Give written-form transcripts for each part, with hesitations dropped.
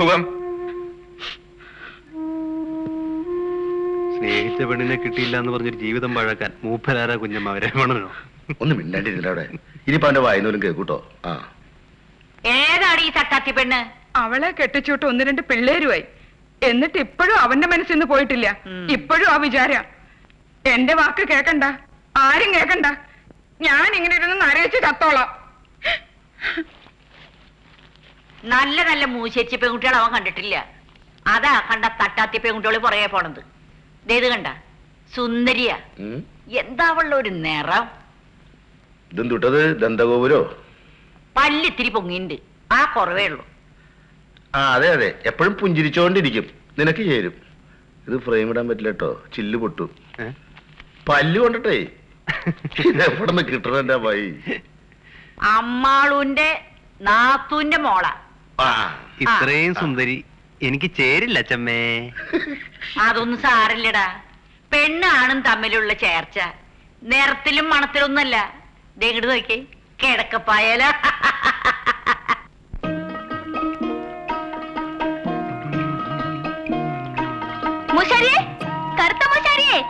സുഖം. സ്നേഹിച്ച പെണ്ണിനെ കിട്ടിയില്ല എന്ന് പറഞ്ഞൊരു ജീവിതം പഴക്കാൻ മൂപ്പരാരാ കുഞ്ഞമ്മ രമണനോ? ഒന്ന് മിണ്ടാണ്ടിരുന്നില്ല അവിടെ. ഇനിയിപ്പോ അവന്റെ വായനൂലും കേൾക്കൂട്ടോ. ആ ഏതാണ് ഈ ചക്കാത്തി പെണ്ണ്? അവളെ കെട്ടിച്ചോട്ട് 1-2 പിള്ളേരുമായി. എന്നിട്ട് ഇപ്പോഴും അവന്റെ മനസ്സിൽ നിന്ന് പോയിട്ടില്ല. ഇപ്പോഴും ആ വിചാര. എന്റെ വാക്ക് കേക്കണ്ട, ആരും കേക്കണ്ട. ഞാൻ ഇങ്ങനെ ഇരുന്ന് നരയിച്ച് ചത്തോളാം. നല്ല നല്ല മൂശേച്ചി പെൺകുട്ടികൾ അവൻ കണ്ടിട്ടില്ല. അതാ കണ്ട തട്ടാത്തി പെൺകുട്ടികൾ പുറകെ പോണത്. ഇത് കണ്ട സുന്ദരിയ. എന്താ അവളുടെ ഒരു നിറം. ഇതെന്തുട്ടത്? ദന്തഗോപുരോ? പല്ലിത്തിരി പൊങ്ങിണ്ട്. ആ കുറവേ ഉള്ളൂ. ആ അതെ അതെ, എപ്പോഴും പുഞ്ചിരിച്ചോണ്ടിരിക്കും. നിനക്ക് ചേരും. ഇത് ഫ്രെയിം ഇടാൻ പറ്റില്ല കേട്ടോ, ചില്ല് പൊട്ടു. പല്ല് കൊണ്ടട്ടെ ഇതെവിടെ കിട്ടണ എന്റെ അമ്മായി? അമ്മാളുന്റെ നാത്തൂന്റെ മോള. ഇത്രയും സുന്ദരി എനിക്ക് ചേരില്ല അച്ചമ്മേ. അതൊന്നും സാരില്ലടാ. പെണ്ണാണും തമ്മിലുള്ള ചേർച്ച നിറത്തിലും മണത്തിലൊന്നല്ല. ഇങ്ങോട്ട് നോക്കി കിടക്കപ്പായല. മുഷാരിയെ, കറുത്ത മുഷാരിയെ.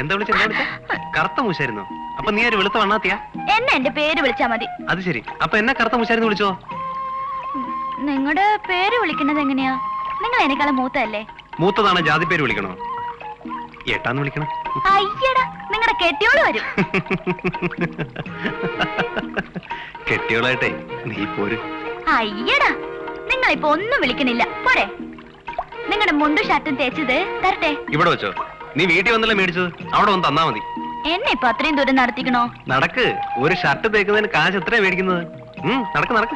എന്താ വിളിച്ച കറുത്ത മൂശായിരുന്നോ? അപ്പൊ നീ ഒരു വെളുത്ത വണ്ണാത്തിയാ? എന്നെ എന്റെ പേര് വിളിച്ചാ മതി. അത് ശരി. അപ്പൊ എന്നെ കറുത്ത മൂശായിരുന്നു വിളിച്ചോ? നിങ്ങളുടെ പേര് വിളിക്കുന്നത് എങ്ങനെയാ? നിങ്ങൾ എന്നെക്കാളും മൂത്തല്ലേ? മൂത്തതാണ് ജാതി പേര് വിളിക്കണോ? ഏട്ടാന്ന് വിളിക്കണം. അയ്യടാ, നിങ്ങളുടെ കെട്ടിയോള് വരും. കെട്ടിയോളായിട്ടെ നീ പോര്. അയ്യടാ, നിങ്ങളിപ്പോ ഒന്നും വിളിക്കണില്ല. പോരെ, നിങ്ങളുടെ മുണ്ടും ഷർട്ടും തേച്ചത് തരട്ടെ. ഇവിടെ വെച്ചോ? നീ വീട്ടിൽ വന്നല്ലേ മേടിച്ചത്? അവിടെ വന്ന് തന്നാ മതി. എന്നെ ഇപ്പൊ അത്രയും ദൂരം നടത്തിക്കണോ? നടക്ക്. ഒരു ഷർട്ട് തേക്കുന്നതിന് കാശ് എത്രയാ മേടിക്കുന്നത്? നടക്ക് നടക്ക്.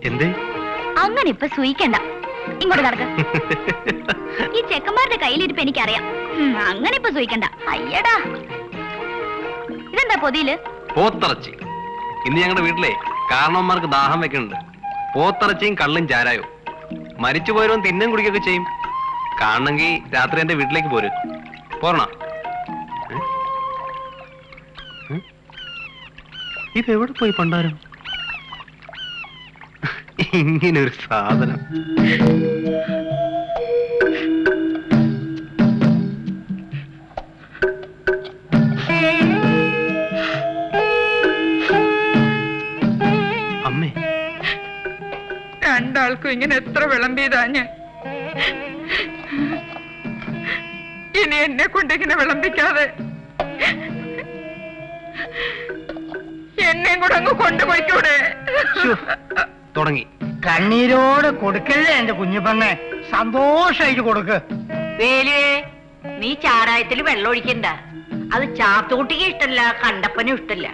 എന്തേ അങ്ങനെ ഇപ്പൊ സൂയിക്കണ്ട. ഇങ്ങോട്ട് നടക്ക. ഈ ചെക്കന്മാരുടെ കയ്യിലിരിപ്പ് എനിക്കറിയാം. അങ്ങനെ ഇപ്പൊ സൂയിക്കണ്ട. അയ്യടാ, ഇതെന്താ പൊതിയില്? പോത്തിറച്ചി. ഇന്ന് ഞങ്ങളുടെ വീട്ടിലെ കാരണവന്മാർക്ക് ദാഹം വെക്കുന്നുണ്ട്. പോത്തിറച്ചിയും കള്ളും ചാരായോ. മരിച്ചുപോയവരും തിന്നും കുടിക്കൊക്കെ ചെയ്യും. കാണണമെങ്കിൽ രാത്രി എന്റെ വീട്ടിലേക്ക് പോര്. പോരണ? ഇതെവിടെ പോയി പണ്ടാരം? ഇങ്ങനൊരു സാധനം. അമ്മേ, രണ്ടാൾക്കും ഇങ്ങനെ എത്ര വിളമ്പിയതാ ഞാൻ. ഇനി എന്നെ കൊണ്ടിങ്ങനെ വിളമ്പിക്കാതെ എന്നെയും കൂടെ അങ്ങ് കൊണ്ടുപോയിക്കൂടെ? തുടങ്ങി. കണ്ണീരോട് കൊടുക്കല്ലേ എന്റെ കുഞ്ഞുപെണ്ണെ, സന്തോഷായിട്ട് കൊടുക്ക്. വേലുവേ, നീ ചാരായത്തിൽ വെള്ളം ഒഴിക്കണ്ട. അത് ചാത്തുകുട്ടിക്ക് ഇഷ്ടല്ല, കണ്ടപ്പനും ഇഷ്ടല്ല.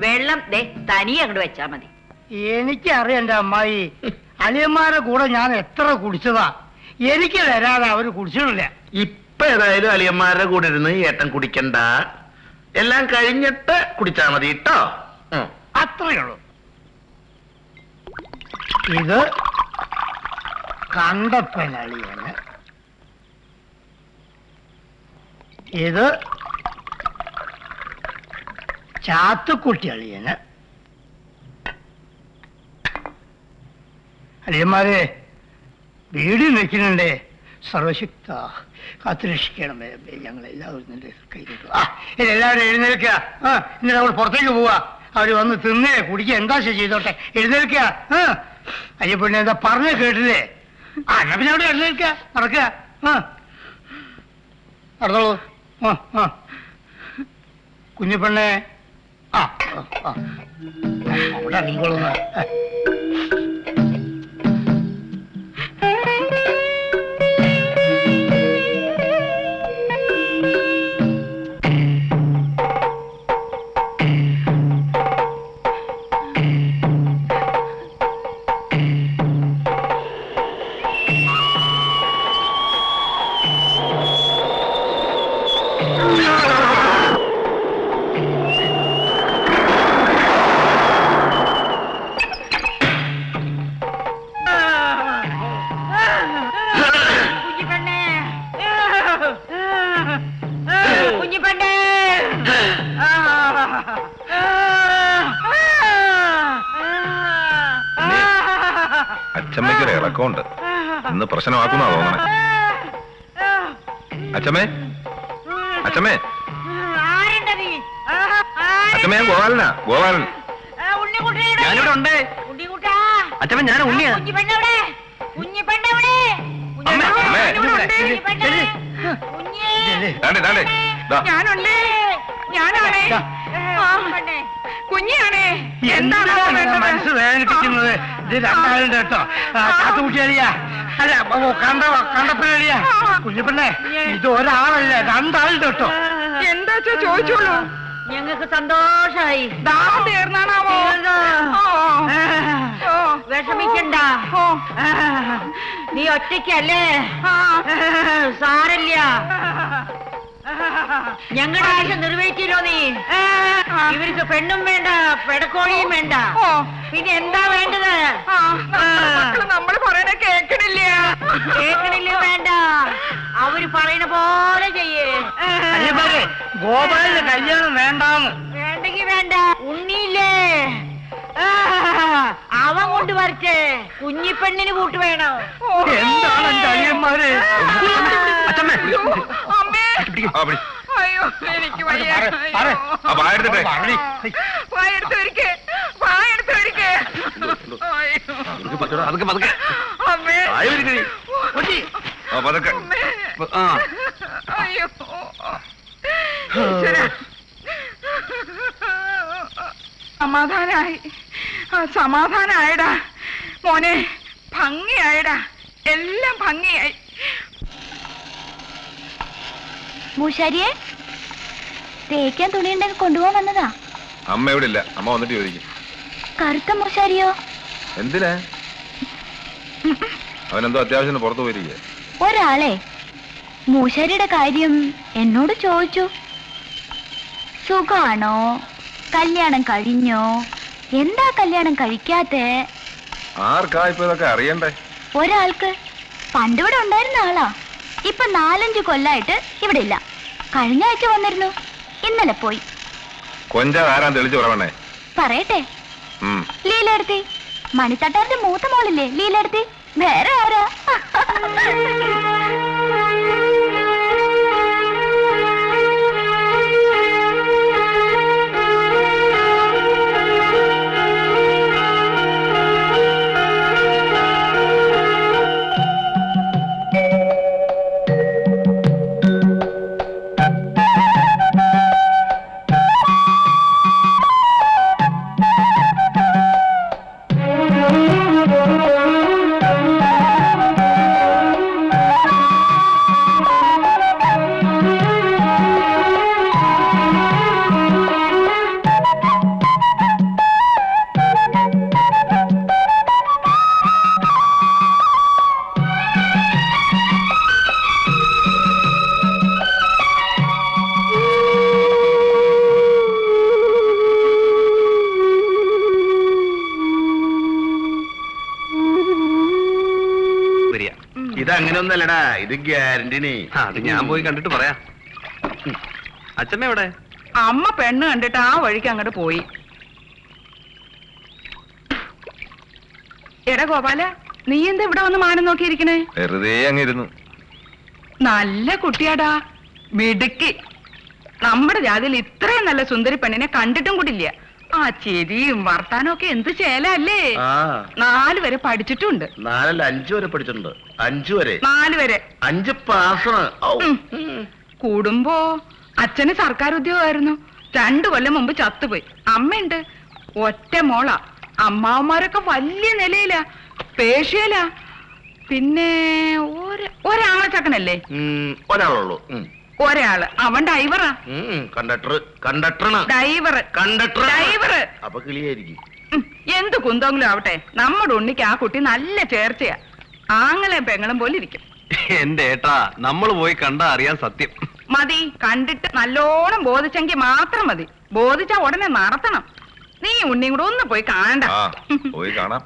വെള്ളം ദേ തനി അങ്ങോട്ട് വെച്ചാ മതി. എനിക്കറിയാം എന്റെ അമ്മായി, അലിയന്മാരുടെ കൂടെ ഞാൻ എത്ര കുടിച്ചതാ. എനിക്ക് തരാതെ അവര് കുടിച്ചിട്ടില്ല. ഇപ്പൊ ഏതായാലും അളിയന്മാരുടെ കൂടെ ഇരുന്ന് ഏട്ടൻ കുടിക്കണ്ട. എല്ലാം കഴിഞ്ഞിട്ട് കുടിച്ചാ മതി കേട്ടോ. അത്രയുള്ളൂ. ഇത് കണ്ടപ്പനളിയന്, ഇത് ചാത്തുക്കുട്ടി അളിയന്. അളിയന്മാരെ, വീട് വെക്കുന്നുണ്ടേ. സർവശക്ത കാത്തുരക്ഷിക്കണമേ. ഞങ്ങളെല്ലാവരും എല്ലാവരും എഴുന്നേൽക്കുക. എന്നിട്ട് അവൾ പുറത്തേക്ക് പോവാ. അവര് വന്ന് തിന്നേ കുടിക്കുക എന്താ ചെയ്തോട്ടെ. എഴുന്നേൽക്കുക. അയ്യപ്പെണ്ണെ എന്താ പറഞ്ഞ കേട്ടില്ലേ? എന്നാ പിന്നെ അവിടെ എഴുന്നേൽക്കുക, നടക്കുക. നടന്നോളൂ. കുഞ്ഞുപെണ്ണെ, അവിടെ ഇറങ്ങിക്കോളൂന്ന്. അച്ഛമ്മയ്ക്കൊരു ഇളക്കമുണ്ട്. ഇന്ന് പ്രശ്നമാക്കുന്ന തോന്നണേ. അച്ഛമ്മേ, അച്ഛമ്മേ, അച്ഛമ്മ, ഞാൻ ഗോപാലനാ, ഗോപാലൻ. ഞാനിവിടെ ഉണ്ട്. അച്ഛമ്മ, ഞാൻ ഉണ്ണിയാ. അമ്മേ, അമ്മേ. ദാണ്ടേ, ദാണ്ടേ, ദാ. ഞാനുണ്ട്. ഞാനാണേ. കുഞ്ഞിയാണേ. എന്താണ് മനസ്സ് വേദനിപ്പിക്കുന്നത്? ഇത് രണ്ടാളുണ്ട് കേട്ടോ. കാത്തുകുട്ടിയറിയാ, അല്ല കണ്ടപ്പോഴറിയാ. കുഞ്ഞിപ്പെണ്ണെ, ഇത് ഒരാളല്ല, രണ്ടാളുണ്ട് കേട്ടോ. എന്താ ചോദിച്ചോളൂ. ഞങ്ങൾക്ക് സന്തോഷായി. ദാഹം തീർന്നാണാവോ? വിഷമിക്കണ്ട. നീ ഒറ്റയ്ക്കല്ലേ? സാരല്ല. ഞങ്ങളുടെ ആവശ്യം നിറവേറ്റില്ലോ നീ. ഇവർക്ക് പെണ്ണും വേണ്ട, പെടക്കോഴിയും വേണ്ട. പിന്നെ എന്താ വേണ്ടത്? നമ്മൾ പറയണ കേക്കണില്ല. കേൾക്കണില്ല, വേണ്ട. അവര് പറയണ പോലെ ചെയ്യേ. ഗോപാലിന്റെ കല്യാണം വേണ്ടാന്ന്. വേണ്ടെങ്കി വേണ്ട. ഉണ്ണിയില്ലേ, അവൻ കൊണ്ട് വരട്ടെ. കുഞ്ഞിപ്പെണ്ണിന് കൂട്ട് വേണം. എന്താണ് എന്റെ അനിയന്മാര്? അച്ഛമ്മേ. അമ്മേ. ആ, പിടി. അയ്യോ, എനിക്ക് വയ്യ. ആ, വായെടുത്തിട്ടെ. വായെടുത്ത് വരിക്കേ. വായെടുത്ത് വരിക്കേ. പതുക്കെ പതുക്കെ. അമ്മേ. ആ, പതുക്കെ. ആ, അയ്യോ. ഈശ്വരാ. സമാധാനായി. സമാധാനായടാ മോനെ. ഭംഗിയായടാ, എല്ലാം ഭംഗിയായി. മൂശാരിയെ തേക്കാൻ തുണിയുണ്ടെങ്കിൽ കൊണ്ടുപോകാൻ വന്നതാ. അമ്മ ഇവിടെ ഇല്ല. അമ്മ വന്നിട്ട് ചോദിക്കും. കറുത്ത മൂശാരിയോ? എന്തിനാ? അവനെന്തോ അത്യാവശ്യം പുറത്തു പോയിരിക്കുക. ഒരാളെ മൂശാരിയുടെ കാര്യം എന്നോട് ചോദിച്ചു. സുഖാണോ? കല്യാണം കഴിഞ്ഞോ? എന്താ കല്യാണം കഴിക്കാത്തെ? ആർക്കാ ഇപ്പൊ ഇതൊക്കെ അറിയണ്ടേ? ഒരാൾക്ക്. പണ്ടിവിടെ ഉണ്ടായിരുന്ന ആളാ. ഇപ്പൊ 4-5 കൊല്ലായിട്ട് ഇവിടെ ഇല്ല. കഴിഞ്ഞ ആഴ്ച വന്നിരുന്നു, ഇന്നലെ പോയി. കൊഞ്ചാ ആരാൻ തെളിച്ചു പറയണേ? പറയട്ടെ. ലീലെടുത്തി, മണിത്തട്ടാറിന്റെ മൂത്ത മോളില്ലേ ലീലെടുത്തി. വേറെ ആരാ? ഇതങ്ങനെയൊന്നല്ലടാ, ഇത് ഗ്യാരണ്ടിനെ. അത് ഞാൻ പോയി കണ്ടിട്ട് പറയാം. അച്ഛമ്മ എവിടെ? അമ്മ പെണ്ണ് കണ്ടിട്ട് ആ വഴിക്ക് അങ്ങോട്ട് പോയി. എടാ ഗോപാല, നീ എന്താ ഇവിടെ വന്ന് മാനം നോക്കിയിരിക്കണേ? വെറുതെ അങ്ങിരുന്നു. നല്ല കുട്ടിയാടാ, മിടുക്കി. നമ്മുടെ ജാതിയിൽ ഇത്രയും നല്ല സുന്ദരി പെണ്ണിനെ കണ്ടിട്ടും കൂടില്ല. ആ ചിരിയും വർത്താനും ഒക്കെ എന്ത് ചേലല്ലേ. 4 വരെ പഠിച്ചിട്ടുണ്ട്. 4 അല്ല 5 വരെ പഠിച്ചിട്ടുണ്ട്. 5 വരെ. 4 വരെ. 5 പാസ്. കൂടുമ്പോ അച്ഛന് സർക്കാർ ഉദ്യോഗമായിരുന്നു. 2 കൊല്ലം മുമ്പ് ചത്തുപോയി. അമ്മയുണ്ട്, ഒറ്റ മോളാ. അമ്മാവന്മാരൊക്കെ വലിയ നിലയിലാ, പേഷ്യലാ. പിന്നെ ഒരാളച്ചക്കനല്ലേ? ഒരാളുള്ളൂ. ഒരാള്, അവൻ ഡ്രൈവറാ. ഡ്രൈവർ. അപ്പൊ കിളിയായിരിക്കും. എന്ത് കുന്തെങ്കിലും ആവട്ടെ, നമ്മുടെ ഉണ്ണിക്ക് ആ കുട്ടി നല്ല ചേർച്ചയാ. ആങ്ങളെയും പെങ്ങളും പോലെ ഇരിക്കും. എന്റെ ഏട്ടാ, നമ്മൾ പോയി കണ്ടാ അറിയാൻ സത്യം. മതി, കണ്ടിട്ട് നല്ലോണം ബോധിച്ചെങ്കിൽ മാത്രം മതി. ബോധിച്ചാ ഉടനെ നടത്തണം. നീ ഉണ്ണിയും കൂടെ ഒന്ന് പോയി കാണണ്ട. പോയി കാണാം.